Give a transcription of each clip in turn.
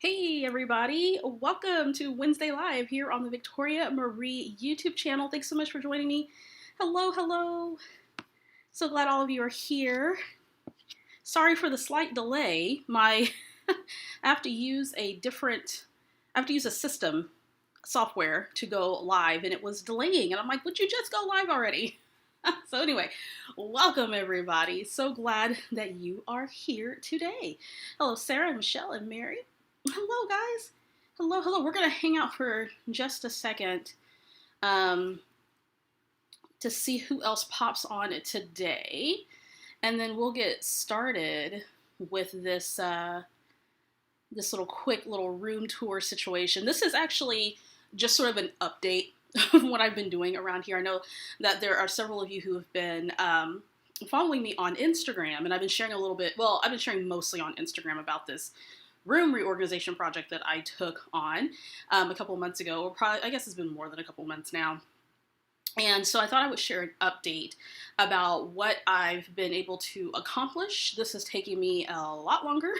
Hey everybody, welcome to Wednesday Live here on the Victoria Marie YouTube channel. Thanks so much for joining me. Hello. So glad all of you are here. Sorry for the slight delay. I have to use a system software to go live and it was delaying and I'm like, would you just go live already? So anyway, welcome everybody. So glad that you are here today. Hello Sarah, Michelle, and Mary. Hello guys. Hello. We're going to hang out for just a second to see who else pops on today. And then we'll get started with this quick little room tour situation. This is actually just sort of an update of what I've been doing around here. I know that there are several of you who have been following me on Instagram, and I've been sharing a little bit, well, I've been sharing mostly on Instagram about this room reorganization project that I took on a couple months ago, or probably, I guess it's been more than a couple months now. And so I thought I would share an update about what I've been able to accomplish. This is taking me a lot longer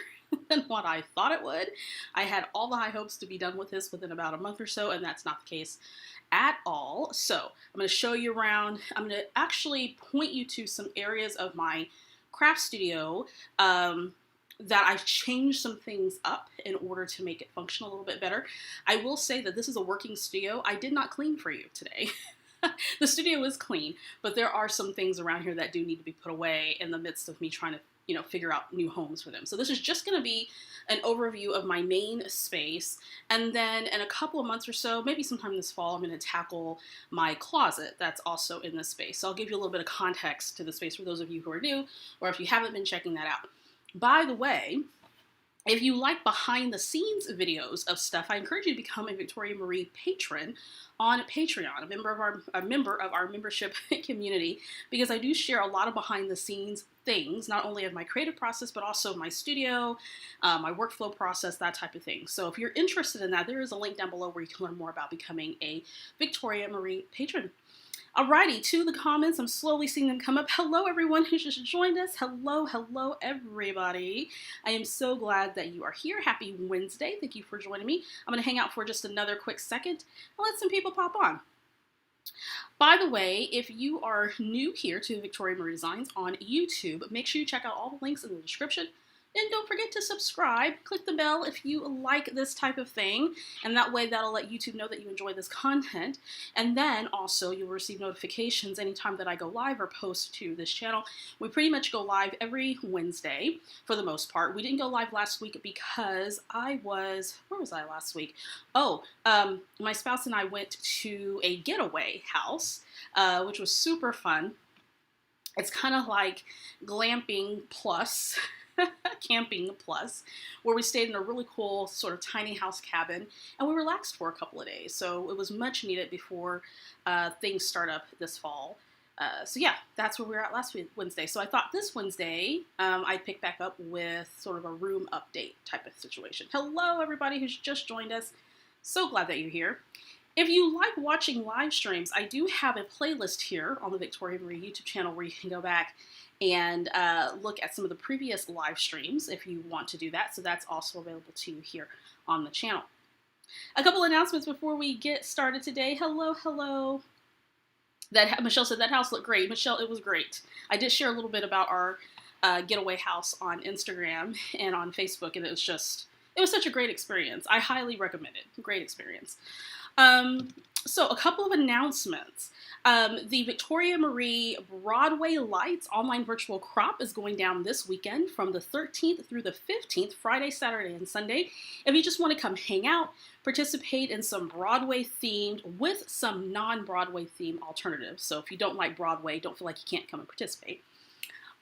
than what I thought it would. I had all the high hopes to be done with this within about a month or so, and that's not the case at all. So I'm going to show you around. I'm going to actually point you to some areas of my craft studio that I've changed some things up in order to make it function a little bit better. I will say that this is a working studio. I did not clean for you today. The studio is clean, but there are some things around here that do need to be put away in the midst of me trying to, figure out new homes for them. So this is just going to be an overview of my main space. And then in a couple of months or so, maybe sometime this fall, I'm going to tackle my closet that's also in this space. So I'll give you a little bit of context to the space for those of you who are new, or if you haven't been checking that out. By the way, if you like behind the scenes videos of stuff, I encourage you to become a Victoria Marie patron on Patreon, a member of our membership community, because I do share a lot of behind the scenes things, not only of my creative process, but also my studio, my workflow process, that type of thing. So if you're interested in that, there is a link down below where you can learn more about becoming a Victoria Marie patron. Alrighty, to the comments. I'm slowly seeing them come up. Hello, everyone who just joined us. Hello, everybody. I am so glad that you are here. Happy Wednesday. Thank you for joining me. I'm going to hang out for just another quick second and let some people pop on. By the way, if you are new here to Victoria Marie Designs on YouTube, make sure you check out all the links in the description. And don't forget to subscribe. Click the bell if you like this type of thing, and that way that'll let YouTube know that you enjoy this content. And then also you'll receive notifications anytime that I go live or post to this channel. We pretty much go live every Wednesday for the most part. We didn't go live last week because where was I last week? My spouse and I went to a getaway house, which was super fun. It's kind of like glamping plus camping plus, where we stayed in a really cool sort of tiny house cabin and we relaxed for a couple of days. So it was much needed before things start up this fall. So yeah, that's where we were at last Wednesday. So I thought this Wednesday I'd pick back up with sort of a room update type of situation. Hello everybody who's just joined us. So glad that you're here. If you like watching live streams, I do have a playlist here on the Victoria Marie YouTube channel where you can go back and look at some of the previous live streams if you want to do that. So that's also available to you here on the channel. A couple announcements before we get started today. Hello. Michelle said that house looked great. Michelle, it was great. I did share a little bit about our getaway house on Instagram and on Facebook, and it was such a great experience. I highly recommend it. Great experience. So a couple of announcements. The Victoria Marie Broadway Lights online virtual crop is going down this weekend from the 13th through the 15th, Friday, Saturday, and Sunday. If you just want to come hang out, participate in some Broadway themed with some non-Broadway themed alternatives. So if you don't like Broadway, don't feel like you can't come and participate.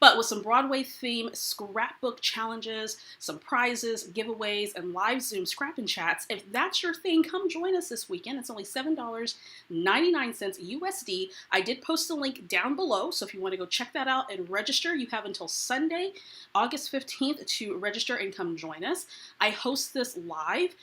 But with some Broadway themed scrapbook challenges, some prizes, giveaways, and live Zoom scrap and chats. If that's your thing, come join us this weekend. It's only $7.99 USD. I did post the link down below, so if you want to go check that out and register, you have until Sunday, August 15th to register and come join us. I host this live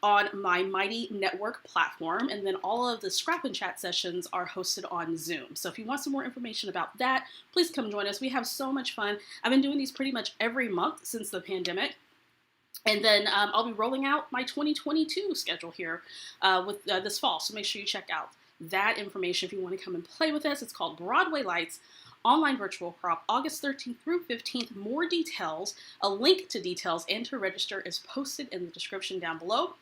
on my Mighty Network platform, and then all of the scrap and chat sessions are hosted on Zoom. So if you want some more information about that, please come join us. We have so much fun. I've been doing these pretty much every month since the pandemic. And then I'll be rolling out my 2022 schedule here with this fall. So make sure you check out that information if you want to come and play with us. It's called Broadway Lights Online Virtual Crop, August 13th through 15th. More details, a link to details and to register is posted in the description down below.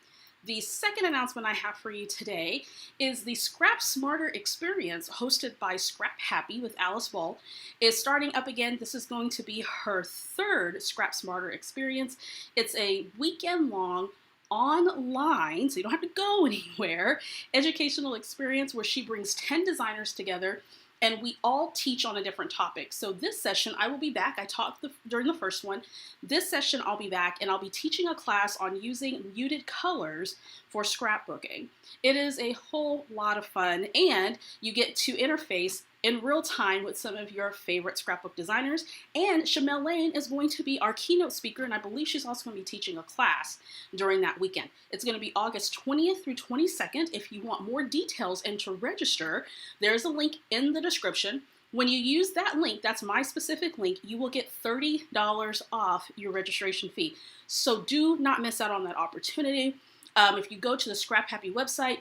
The second announcement I have for you today is the Scrap Smarter experience hosted by Scrap Happy with Alice Ball is starting up again. This is going to be her third Scrap Smarter experience. It's a weekend-long online, so you don't have to go anywhere, educational experience where she brings 10 designers together and we all teach on a different topic. So this session, I will be back. I talked during the first one. This session, I'll be back and I'll be teaching a class on using muted colors for scrapbooking. It is a whole lot of fun and you get to interface in real time with some of your favorite scrapbook designers. And Shamel Lane is going to be our keynote speaker, and I believe she's also going to be teaching a class during that weekend. It's going to be August 20th through 22nd. If you want more details and to register, there's a link in the description. When you use that link, that's my specific link, you will get $30 off your registration fee. So do not miss out on that opportunity. If you go to the Scrap Happy website,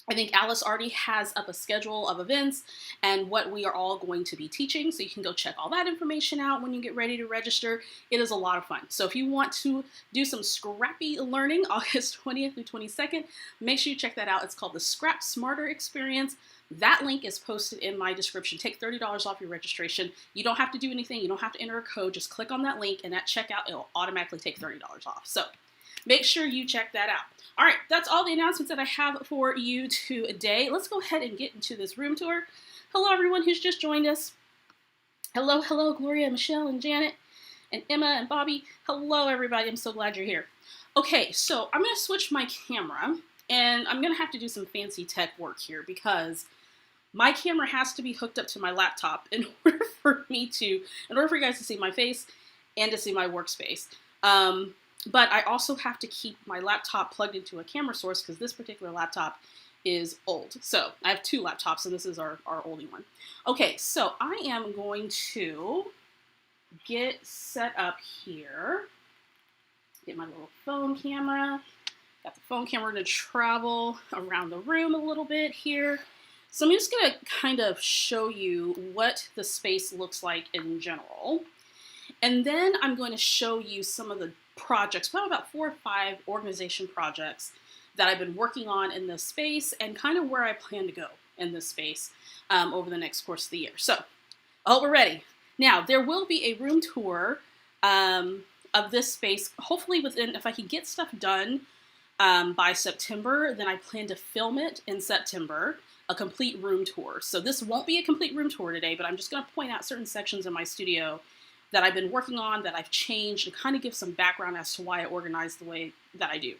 I think Alice already has up a schedule of events and what we are all going to be teaching. So you can go check all that information out when you get ready to register. It is a lot of fun. So if you want to do some scrappy learning, August 20th through 22nd, make sure you check that out. It's called the Scrap Smarter Experience. That link is posted in my description. Take $30 off your registration. You don't have to do anything. You don't have to enter a code. Just click on that link and at checkout, it'll automatically take $30 off. So make sure you check that out. All right, that's all the announcements that I have for you today. Let's go ahead and get into this room tour. Hello, everyone who's just joined us. Hello, hello, Gloria, Michelle, and Janet, and Emma, and Bobby. Hello, everybody. I'm so glad you're here. Okay, so I'm going to switch my camera, and I'm going to have to do some fancy tech work here because my camera has to be hooked up to my laptop in order for you guys to see my face and to see my workspace. But I also have to keep my laptop plugged into a camera source because this particular laptop is old. So I have two laptops and this is our oldie one. Okay, so I am going to get set up here. Get my little phone camera. Got the phone camera to travel around the room a little bit here. So I'm just going to kind of show you what the space looks like in general. And then I'm going to show you some of the projects, well, about 4 or 5 organization projects that I've been working on in this space and kind of where I plan to go in this space over the next course of the year. So, I hope we're ready. Now, there will be a room tour of this space, hopefully within, if I can get stuff done by September, then I plan to film it in September, a complete room tour. So this won't be a complete room tour today, but I'm just going to point out certain sections in my studio that I've been working on, that I've changed, and kind of give some background as to why I organize the way that I do.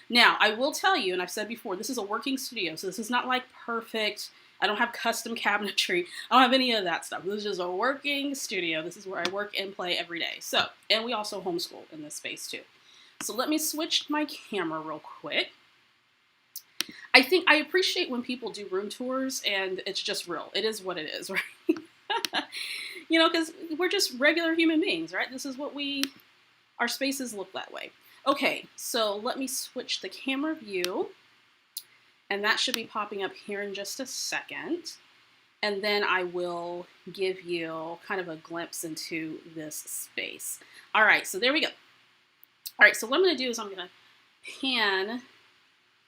Now, I will tell you, and I've said before, this is a working studio, so this is not like perfect. I don't have custom cabinetry. I don't have any of that stuff. This is just a working studio. This is where I work and play every day. So, and we also homeschool in this space too. So let me switch my camera real quick. I think I appreciate when people do room tours and it's just real. It is what it is, right? You know, because we're just regular human beings, right? This is what our spaces look that way. Okay, so let me switch the camera view, and that should be popping up here in just a second. And then I will give you kind of a glimpse into this space. All right, so there we go. All right, so what I'm going to do is I'm going to pan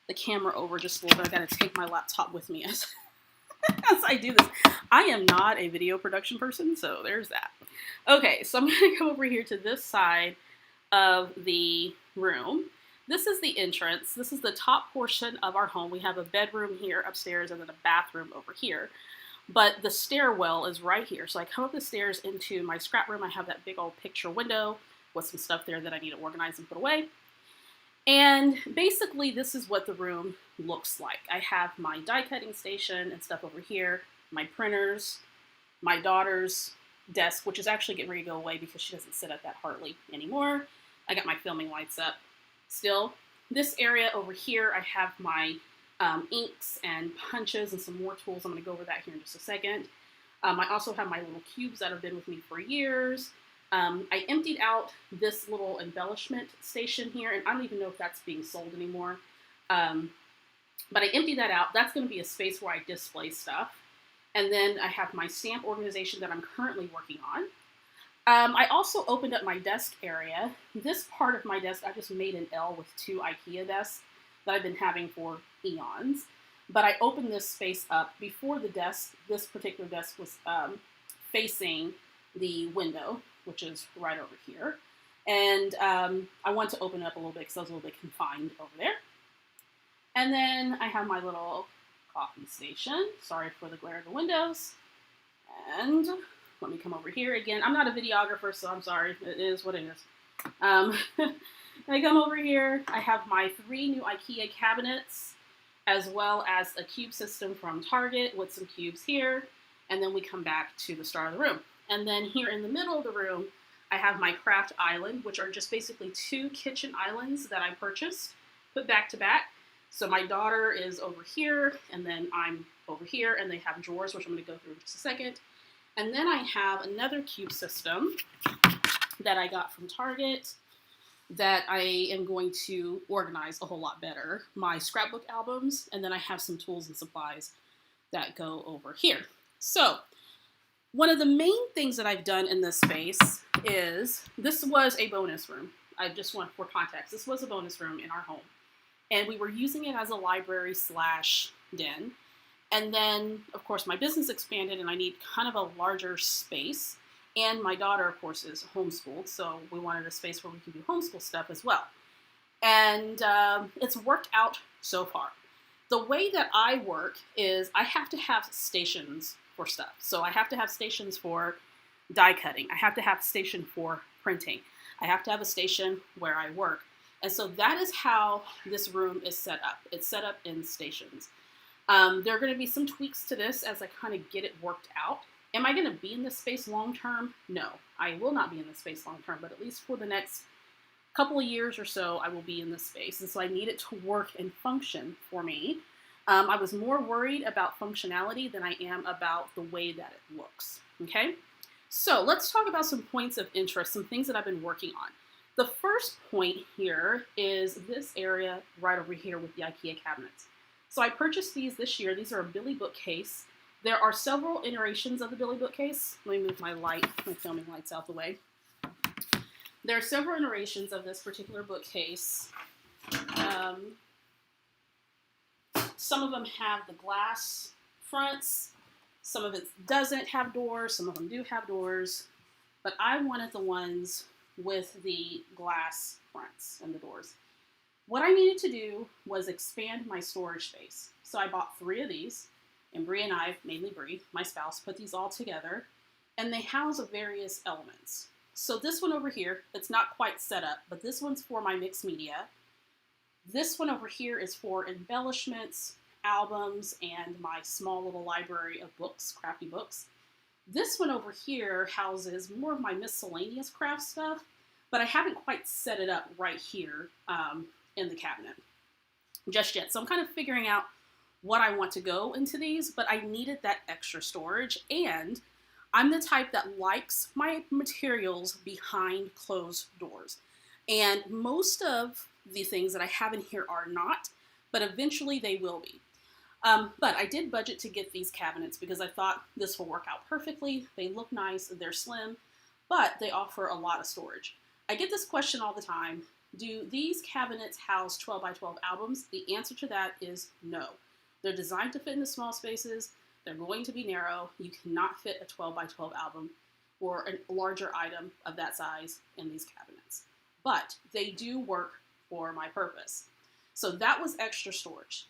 the camera over just a little bit. I got to take my laptop with me as I do this. I am not a video production person, so there's that. Okay, so I'm going to come over here to this side of the room. This is the entrance. This is the top portion of our home. We have a bedroom here upstairs and then a bathroom over here. But the stairwell is right here. So I come up the stairs into my scrap room. I have that big old picture window with some stuff there that I need to organize and put away. And basically this is what the room looks like. I have my die cutting station and stuff over here, my printers, my daughter's desk, which is actually getting ready to go away because she doesn't sit at that hardly anymore. I got my filming lights up still. This area over here, I have my inks and punches and some more tools. I'm going to go over that here in just a second. I also have my little cubes that have been with me for years. I emptied out this little embellishment station here, and I don't even know if that's being sold anymore. But I emptied that out. That's going to be a space where I display stuff. And then I have my stamp organization that I'm currently working on. I also opened up my desk area. This part of my desk, I just made an L with 2 IKEA desks that I've been having for eons. But I opened this space up. Before the desk, this particular desk was facing the window, which is right over here. And I want to open it up a little bit because I was a little bit confined over there. And then I have my little coffee station. Sorry for the glare of the windows. And let me come over here again. I'm not a videographer, so I'm sorry. It is what it is. I come over here. I have my 3 new IKEA cabinets, as well as a cube system from Target with some cubes here. And then we come back to the start of the room. And then here in the middle of the room, I have my craft island, which are just basically 2 kitchen islands that I purchased, put back to back. So my daughter is over here, and then I'm over here, and they have drawers, which I'm going to go through in just a second. And then I have another cube system that I got from Target that I am going to organize a whole lot better. My scrapbook albums, and then I have some tools and supplies that go over here. So one of the main things that I've done in this space is, this was a bonus room. I just want for context, this was a bonus room in our home. And we were using it as a library / den. And then, of course, my business expanded and I need kind of a larger space. And my daughter, of course, is homeschooled. So we wanted a space where we can do homeschool stuff as well. And it's worked out so far. The way that I work is I have to have stations for stuff. So I have to have stations for die cutting. I have to have a station for printing. I have to have a station where I work. And so that is how this room is set up. It's set up in stations. There are going to be some tweaks to this as I kind of get it worked out. Am I going to be in this space long term? No, I will not be in this space long term, but at least for the next couple of years or so, I will be in this space. And so I need it to work and function for me. I was more worried about functionality than I am about the way that it looks. Okay, so let's talk about some points of interest, some things that I've been working on. The first point here is this area right over here with the IKEA cabinets. So I purchased these this year. These are a Billy bookcase. There are several iterations of the Billy bookcase. Let me move my filming lights out the way. There are several iterations of this particular bookcase. Some of them have the glass fronts. Some of it doesn't have doors. Some of them do have doors. But I wanted the ones with the glass fronts and the doors. What I needed to do was expand my storage space. So I bought 3 of these, and Bree and I, mainly Bree, my spouse, put these all together, and they house various elements. So this one over here, it's not quite set up, but this one's for my mixed media. This one over here is for embellishments, albums, and my small little library of books, crafty books. This one over here houses more of my miscellaneous craft stuff, but I haven't quite set it up right here in the cabinet just yet. So I'm kind of figuring out what I want to go into these, but I needed that extra storage, and I'm the type that likes my materials behind closed doors. And most of the things that I have in here are not, but eventually they will be. But I did budget to get these cabinets because I thought this will work out perfectly. They look nice, they're slim, but they offer a lot of storage. I get this question all the time. Do these cabinets house 12 by 12 albums? The answer to that is no. They're designed to fit into small spaces. They're going to be narrow. You cannot fit a 12 by 12 album or a larger item of that size in these cabinets. But they do work for my purpose. So that was extra storage.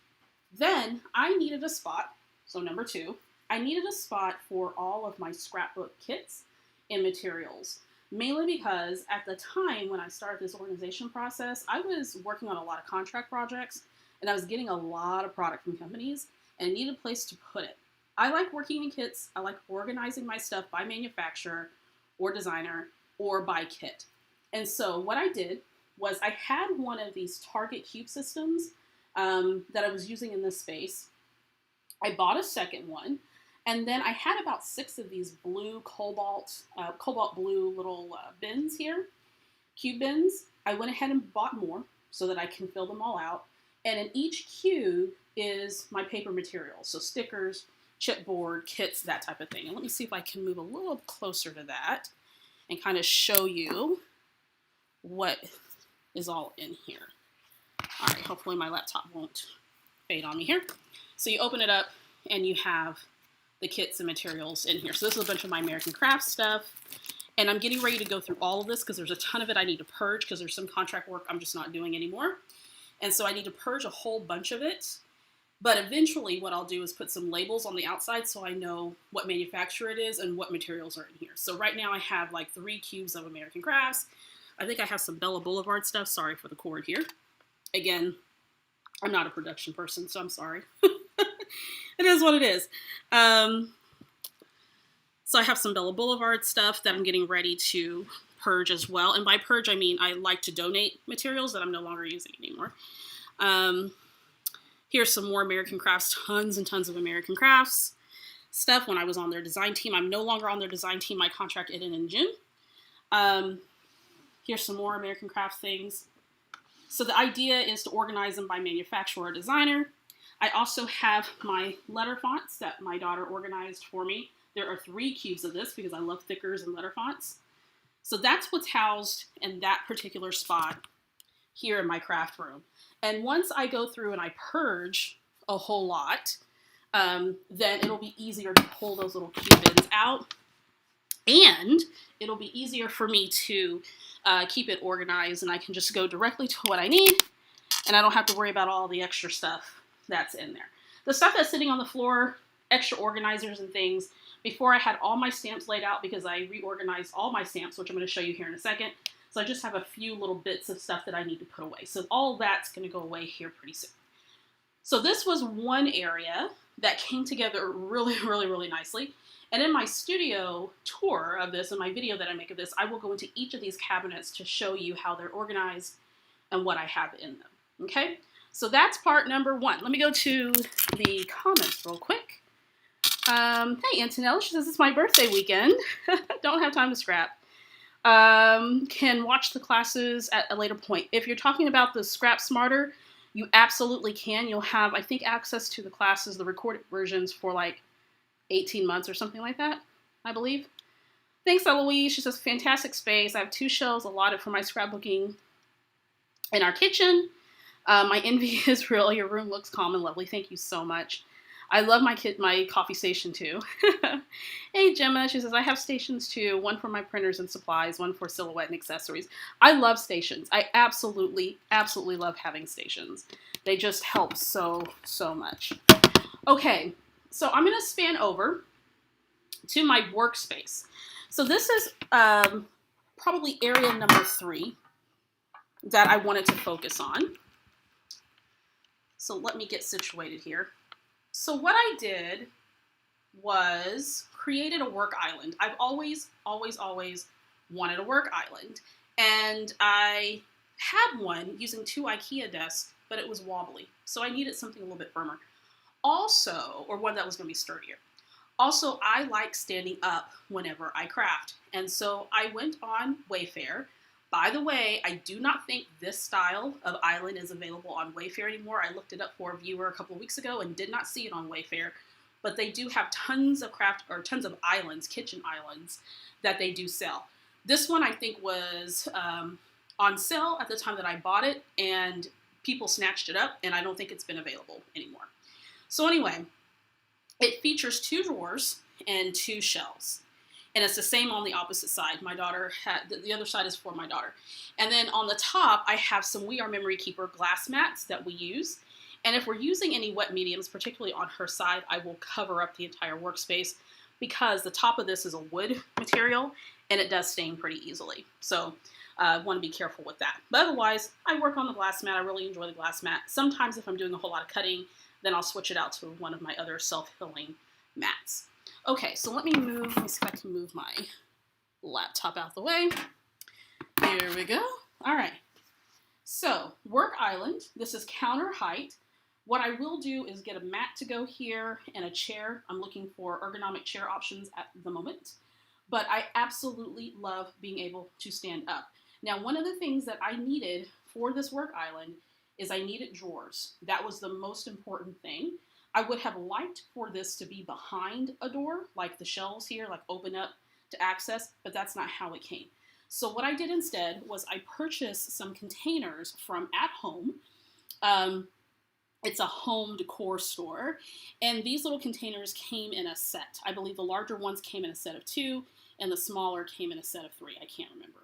Then I needed a spot, so number 2, I needed a spot for all of my scrapbook kits and materials, mainly because at the time when I started this organization process, I was working on a lot of contract projects and I was getting a lot of product from companies and I needed a place to put it. I like working in kits. I like organizing my stuff by manufacturer or designer or by kit. And so what I did was I had one of these Target cube systems that I was using in this space. I bought a second one, And then I had about 6 of these blue cobalt blue little bins here, cube bins. I went ahead and bought more so that I can fill them all out. And in each cube is my paper materials, so stickers, chipboard, kits, that type of thing. And let me see if I can move a little closer to that and kind of show you what is all in here. All right, hopefully my laptop won't fade on me here. So you open it up and you have the kits and materials in here. So this is a bunch of my American Crafts stuff. And I'm getting ready to go through all of this because there's a ton of it I need to purge because there's some contract work I'm just not doing anymore. And so I need to purge a whole bunch of it. But eventually what I'll do is put some labels on the outside so I know what manufacturer it is and what materials are in here. So right now I have like 3 cubes of American Crafts. I think I have some Bella Boulevard stuff. Sorry for the cord here. Again, I'm not a production person, so I'm sorry. It is what it is. So I have some Bella Boulevard stuff that I'm getting ready to purge as well. And by purge, I mean I like to donate materials that I'm no longer using anymore. Here's some more American Crafts, tons and tons of American Crafts stuff when I was on their design team. I'm no longer on their design team. My contract ended in June. Here's some more American Crafts things. So the idea is to organize them by manufacturer or designer. I also have my letter fonts that my daughter organized for me. There are 3 cubes of this because I love thickers and letter fonts. So that's what's housed in that particular spot here in my craft room. And once I go through and I purge a whole lot, then it'll be easier to pull those little cube bins out. And it'll be easier for me to keep it organized, and I can just go directly to what I need, and I don't have to worry about all the extra stuff that's in there. The stuff that's sitting on the floor, extra organizers and things, before I had all my stamps laid out because I reorganized all my stamps, which I'm going to show you here in a second. So I just have a few little bits of stuff that I need to put away. So all that's going to go away here pretty soon. So this was one area that came together really, really, really nicely. And in my studio tour of this, and my video that I make of this, I will go into each of these cabinets to show you how they're organized and what I have in them. Okay? So that's part number 1. Let me go to the comments real quick. Hey, Antonella, she says, it's my birthday weekend. Don't have time to scrap. Can watch the classes at a later point. If you're talking about the Scrap Smarter, you absolutely can. You'll have, I think, access to the classes, the recorded versions for like 18 months or something like that, I believe. Thanks, Eloise. She says, fantastic space. I have 2 shelves allotted for my scrapbooking in our kitchen. My envy is real. Your room looks calm and lovely. Thank you so much. I love my coffee station too. Hey, Gemma. She says, I have stations too. One for my printers and supplies, one for silhouette and accessories. I love stations. I absolutely, absolutely love having stations. They just help so, so much. Okay. So I'm going to span over to my workspace. So this is probably area number 3 that I wanted to focus on. So let me get situated here. So what I did was created a work island. I've always, always, always wanted a work island. And I had one using 2 IKEA desks, but it was wobbly. So I needed something a little bit firmer. Also, or one that was going to be sturdier. Also, I like standing up whenever I craft. And so I went on Wayfair. By the way, I do not think this style of island is available on Wayfair anymore. I looked it up for a viewer a couple of weeks ago and did not see it on Wayfair. But they do have tons of tons of islands, kitchen islands, that they do sell. This one I think was on sale at the time that I bought it, and people snatched it up, and I don't think it's been available anymore. So anyway, it features 2 drawers and 2 shelves. And it's the same on the opposite side. My daughter had, the other side is for my daughter. And then on the top, I have some We Are Memory Keeper glass mats that we use. And if we're using any wet mediums, particularly on her side, I will cover up the entire workspace because the top of this is a wood material and it does stain pretty easily. So I want to be careful with that. But otherwise, I work on the glass mat. I really enjoy the glass mat. Sometimes if I'm doing a whole lot of cutting, then I'll switch it out to one of my other self-filling mats. Okay, so let me see if I can move my laptop out the way. Here we go. All right. So, work island. This is counter height. What I will do is get a mat to go here and a chair. I'm looking for ergonomic chair options at the moment, but I absolutely love being able to stand up. Now, one of the things that I needed for this work island is I needed drawers. That was the most important thing. I would have liked for this to be behind a door, like the shelves here, like open up to access, but that's not how it came. So what I did instead was I purchased some containers from At Home. It's a home decor store, and these little containers came in a set. I believe the larger ones came in a set of 2, and the smaller came in a set of 3. I can't remember.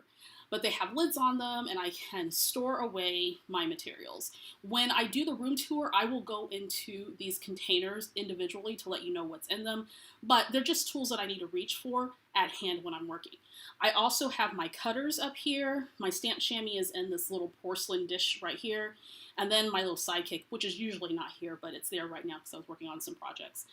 But they have lids on them, and I can store away my materials. When I do the room tour, I will go into these containers individually to let you know what's in them, but they're just tools that I need to reach for at hand when I'm working. I also have my cutters up here. My stamp chamois is in this little porcelain dish right here. And then my little sidekick, which is usually not here, but it's there right now because I was working on some projects,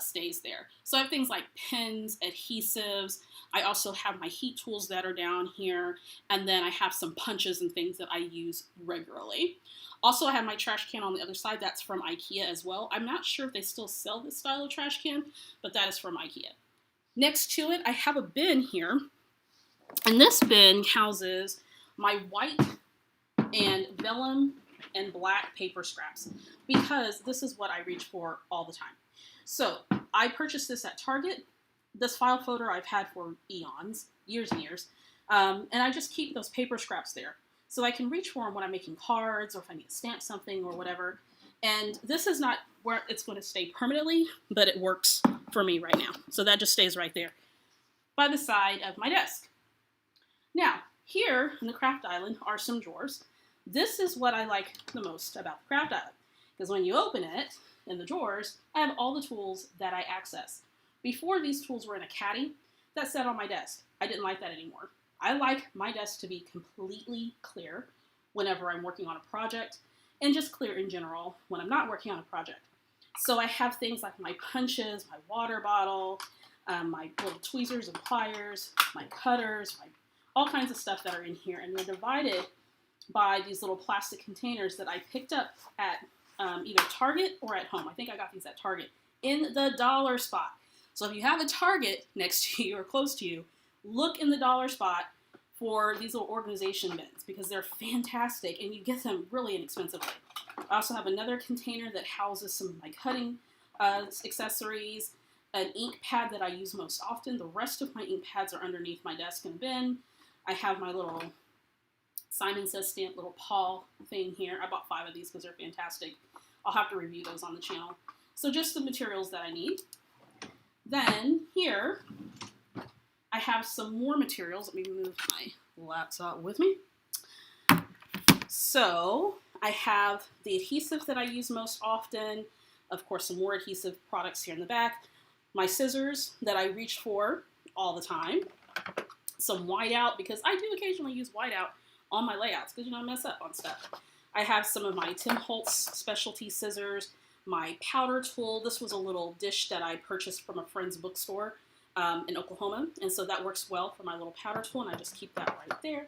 stays there. So I have things like pens, adhesives. I also have my heat tools that are down here. And then I have some punches and things that I use regularly. Also, I have my trash can on the other side. That's from IKEA as well. I'm not sure if they still sell this style of trash can, but that is from IKEA. Next to it, I have a bin here. And this bin houses my white and vellum and black paper scraps, because this is what I reach for all the time. So I purchased this at Target. This file folder I've had for eons, years and years, and I just keep those paper scraps there so I can reach for them when I'm making cards or if I need to stamp something or whatever. And this is not where it's going to stay permanently, but it works for me right now. So that just stays right there by the side of my desk. Now, here in the craft island are some drawers. This is what I like the most about the craft island, because when you open it in the drawers, I have all the tools that I access. Before, these tools were in a caddy that sat on my desk. I didn't like that anymore. I like my desk to be completely clear whenever I'm working on a project, and just clear in general when I'm not working on a project. So I have things like my punches, my water bottle, my little tweezers and pliers, my cutters, all kinds of stuff that are in here, and they're divided by these little plastic containers that I picked up at either Target or At Home. I think I got these at Target in the dollar spot. So if you have a Target next to you or close to you, look in the dollar spot for these little organization bins, because they're fantastic and you get them really inexpensively. I also have another container that houses some of my cutting accessories, an ink pad that I use most often. The rest of my ink pads are underneath my desk in a bin. I have my little Simon Says Stamp little paw thing here. I bought 5 of these because they're fantastic. I'll have to review those on the channel. So just the materials that I need. Then here, I have some more materials. Let me move my laptop with me. So I have the adhesive that I use most often. Of course, some more adhesive products here in the back. My scissors that I reach for all the time. Some whiteout, because I do occasionally use whiteout on my layouts, because I mess up on stuff. I have some of my Tim Holtz specialty scissors, my powder tool. This was a little dish that I purchased from a friend's bookstore in Oklahoma, and so that works well for my little powder tool, and I just keep that right there.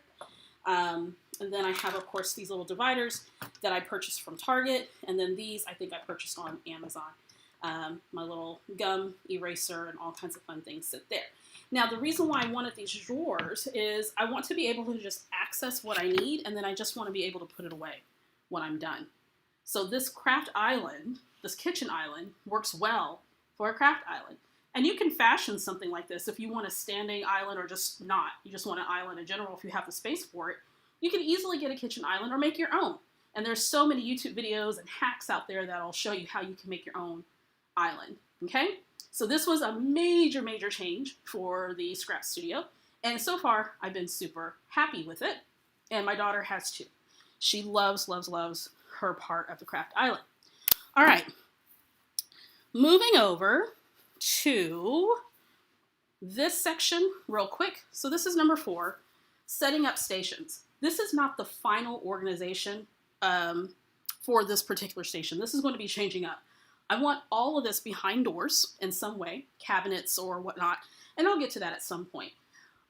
And then I have, of course, these little dividers that I purchased from Target, and then these I think I purchased on Amazon. My little gum eraser and all kinds of fun things sit there. Now, the reason why I wanted these drawers is I want to be able to just access what I need, and then I just want to be able to put it away when I'm done. So this craft island, this kitchen island, works well for a craft island. And you can fashion something like this if you want a standing island or just not. You just want an island in general if you have the space for it. You can easily get a kitchen island or make your own. And there's so many YouTube videos and hacks out there that'll show you how you can make your own island, okay? So this was a major, major change for the Scrap Studio. And so far, I've been super happy with it. And my daughter has too. She loves, loves, loves her part of the craft island. All right, moving over to this section real quick. So this is number 4, setting up stations. This is not the final organization for this particular station. This is going to be changing up. I want all of this behind doors in some way, cabinets or whatnot, and I'll get to that at some point.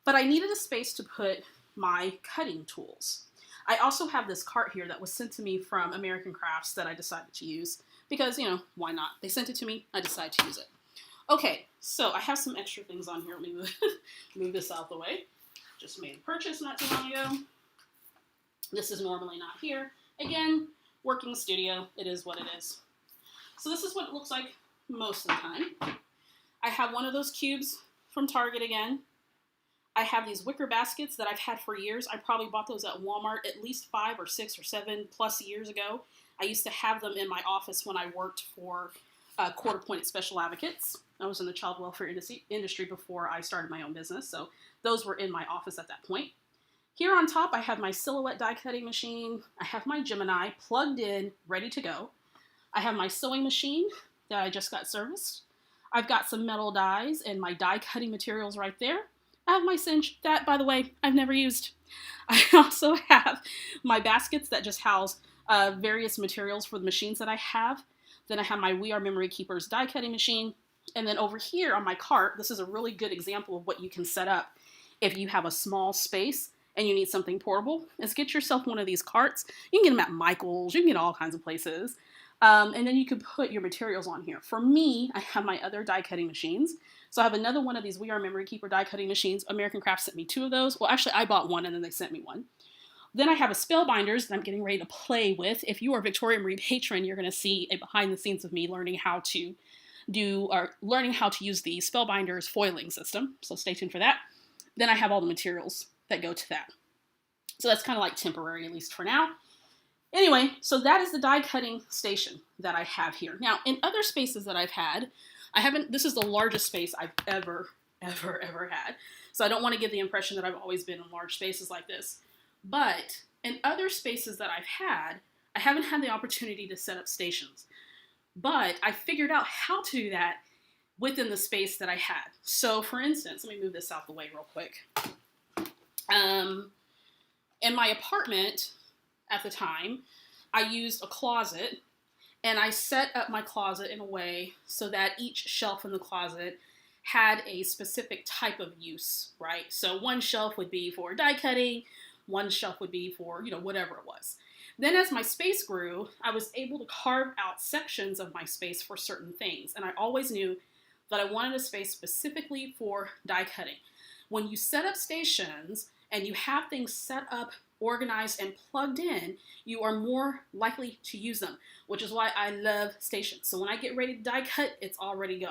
But I needed a space to put my cutting tools. I also have this cart here that was sent to me from American Crafts that I decided to use because, you know, why not? They sent it to me, I decided to use it. Okay, so I have some extra things on here. Let me move this out of the way. Just made a purchase not too long ago. This is normally not here. Again, working studio, it is what it is. So this is what it looks like most of the time. I have one of those cubes from Target again. I have these wicker baskets that I've had for years. I probably bought those at Walmart at least 5 or 6 or 7 plus years ago. I used to have them in my office when I worked for Court-Appointed Special Advocates. I was in the child welfare industry before I started my own business, so those were in my office at that point. Here on top, I have my Silhouette die cutting machine. I have my Gemini plugged in, ready to go. I have my sewing machine that I just got serviced. I've got some metal dies and my die cutting materials right there. I have my cinch that, by the way, I've never used. I also have my baskets that just house various materials for the machines that I have. Then I have my We Are Memory Keepers die cutting machine. And then over here on my cart, this is a really good example of what you can set up if you have a small space and you need something portable, is get yourself one of these carts. You can get them at Michael's, you can get all kinds of places. And then you can put your materials on here. For me, I have my other die cutting machines. So I have another one of these We Are Memory Keeper die cutting machines. American Crafts sent me 2 of those. Well, actually, I bought one and then they sent me one. Then I have a Spellbinders that I'm getting ready to play with. If you are a Victoria Marie patron, you're going to see a behind the scenes of me learning how to use the Spellbinders foiling system. So stay tuned for that. Then I have all the materials that go to that. So that's kind of like temporary, at least for now. Anyway, so that is the die cutting station that I have here. Now, in other spaces that I've had, this is the largest space I've ever had. So I don't want to give the impression that I've always been in large spaces like this. But in other spaces that I've had, I haven't had the opportunity to set up stations. But I figured out how to do that within the space that I had. So for instance, let me move this out the way real quick. In my apartment at the time, I used a closet and I set up my closet in a way so that each shelf in the closet had a specific type of use, right? So one shelf would be for die cutting, one shelf would be for, whatever it was. Then as my space grew, I was able to carve out sections of my space for certain things. And I always knew that I wanted a space specifically for die cutting. When you set up stations and you have things set up, organized, and plugged in, you are more likely to use them, which is why I love stations. So when I get ready to die cut, it's already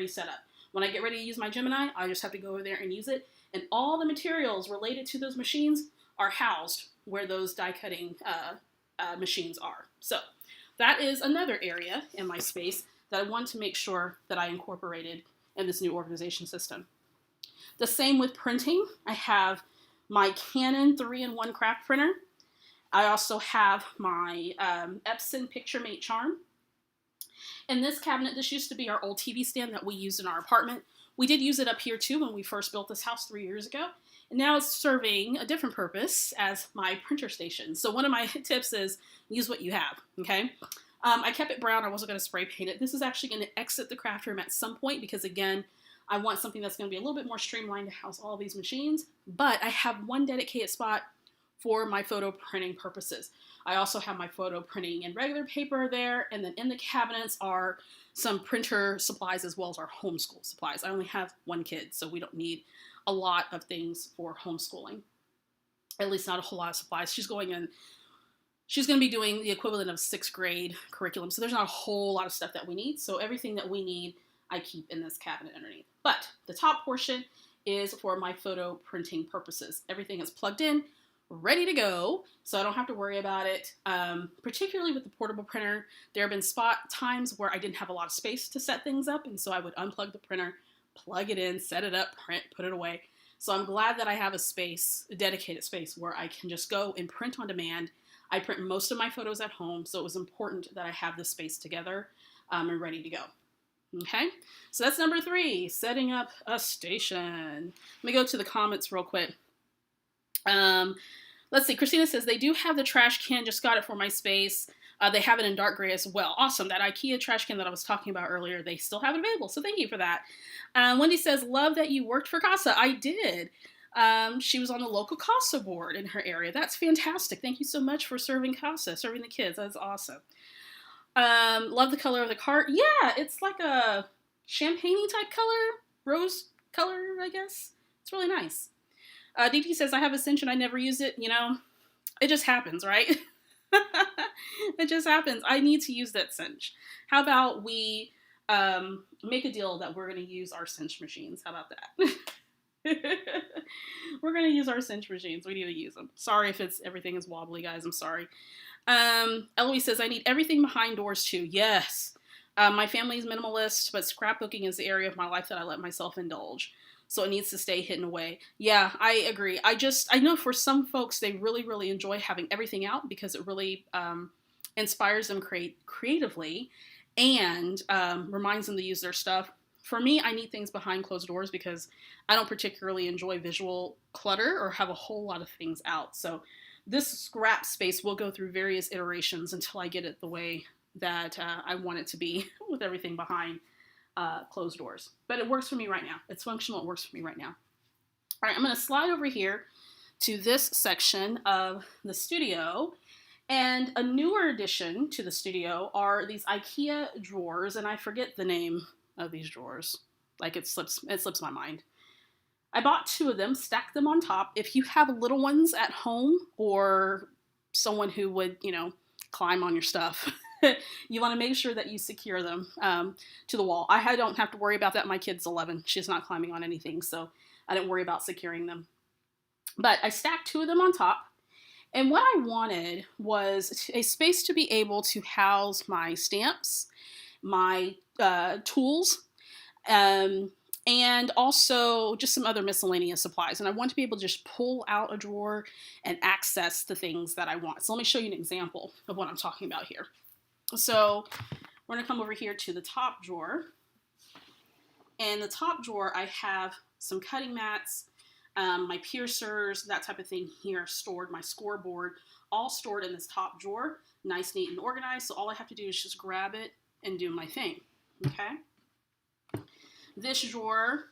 set up. When I get ready to use my Gemini, I just have to go over there and use it. And all the materials related to those machines are housed where those die cutting machines are. So that is another area in my space that I want to make sure that I incorporated in this new organization system. The same with printing. I have my Canon 3-in-1 craft printer. I also have my Epson PictureMate charm. In this cabinet, this used to be our old TV stand that we used in our apartment. We did use it up here too when we first built this house 3 years ago. And now it's serving a different purpose as my printer station. So one of my tips is use what you have, okay? I kept it brown. I wasn't going to spray paint it. This is actually going to exit the craft room at some point because, again, I want something that's going to be a little bit more streamlined to house all these machines. But I have one dedicated spot for my photo printing purposes. I also have my photo printing in regular paper there. And then in the cabinets are some printer supplies as well as our homeschool supplies. I only have one kid, so we don't need a lot of things for homeschooling. At least not a whole lot of supplies. She's going to be doing the equivalent of 6th grade curriculum. So there's not a whole lot of stuff that we need. So everything that we need, I keep in this cabinet underneath. But the top portion is for my photo printing purposes. Everything is plugged in, ready to go, so I don't have to worry about it. Particularly with the portable printer, there have been times where I didn't have a lot of space to set things up, and so I would unplug the printer, plug it in, set it up, print, put it away. So I'm glad that I have a dedicated space where I can just go and print on demand. I print most of my photos at home, so it was important that I have this space together and ready to go. Okay, so that's number 3, setting up a station. Let me go to the comments real quick. Let's see, Christina says, they do have the trash can, just got it for my space. They have it in dark gray as well. Awesome, that IKEA trash can that I was talking about earlier, they still have it available, so thank you for that. Wendy says, love that you worked for CASA. I did. She was on the local CASA board in her area. That's fantastic. Thank you so much for serving CASA, serving the kids. That's awesome. Love the color of the cart. Yeah, it's like a champagne type color, rose color, I guess. It's really nice. DT says, I have a cinch and I never use it. You know, it just happens, right? It just happens. I need to use that cinch. How about we make a deal that we're going to use our cinch machines? How about that? We're going to use our cinch machines. We need to use them. Sorry if everything is wobbly, guys. I'm sorry. Eloise says, I need everything behind doors too. Yes. My family is minimalist, but scrapbooking is the area of my life that I let myself indulge. So it needs to stay hidden away. Yeah, I agree. I know for some folks, they really, really enjoy having everything out because it really inspires them creatively and reminds them to use their stuff. For me, I need things behind closed doors because I don't particularly enjoy visual clutter or have a whole lot of things out. So this scrap space will go through various iterations until I get it the way that I want it to be with everything behind closed doors. But it works for me right now. It's functional. It works for me right now. All right, I'm going to slide over here to this section of the studio. And a newer addition to the studio are these IKEA drawers. And I forget the name of these drawers. Like it slips my mind. I bought 2 of them, stacked them on top. If you have little ones at home or someone who would, climb on your stuff, you want to make sure that you secure them to the wall. I don't have to worry about that. My kid's 11. She's not climbing on anything, so I didn't worry about securing them. But I stacked 2 of them on top. And what I wanted was a space to be able to house my stamps, my tools, and also just some other miscellaneous supplies. And I want to be able to just pull out a drawer and access the things that I want. So let me show you an example of what I'm talking about here. So we're going to come over here to the top drawer. And the top drawer, I have some cutting mats, my piercers, that type of thing here stored, my scoreboard, all stored in this top drawer, nice, neat, and organized. So all I have to do is just grab it and do my thing, okay? This drawer,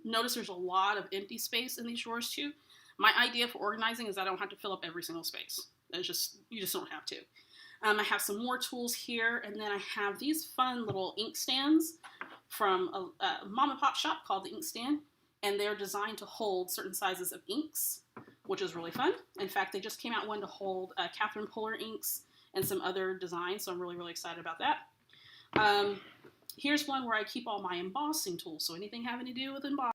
notice there's a lot of empty space in these drawers too. My idea for organizing is I don't have to fill up every single space. You just don't have to. I have some more tools here, and then I have these fun little ink stands from a mom and pop shop called the Ink Stand, and they're designed to hold certain sizes of inks, which is really fun. In fact, they just came out one to hold Catherine Puller inks and some other designs, so I'm really, really excited about that. Here's one where I keep all my embossing tools, so anything having to do with embossing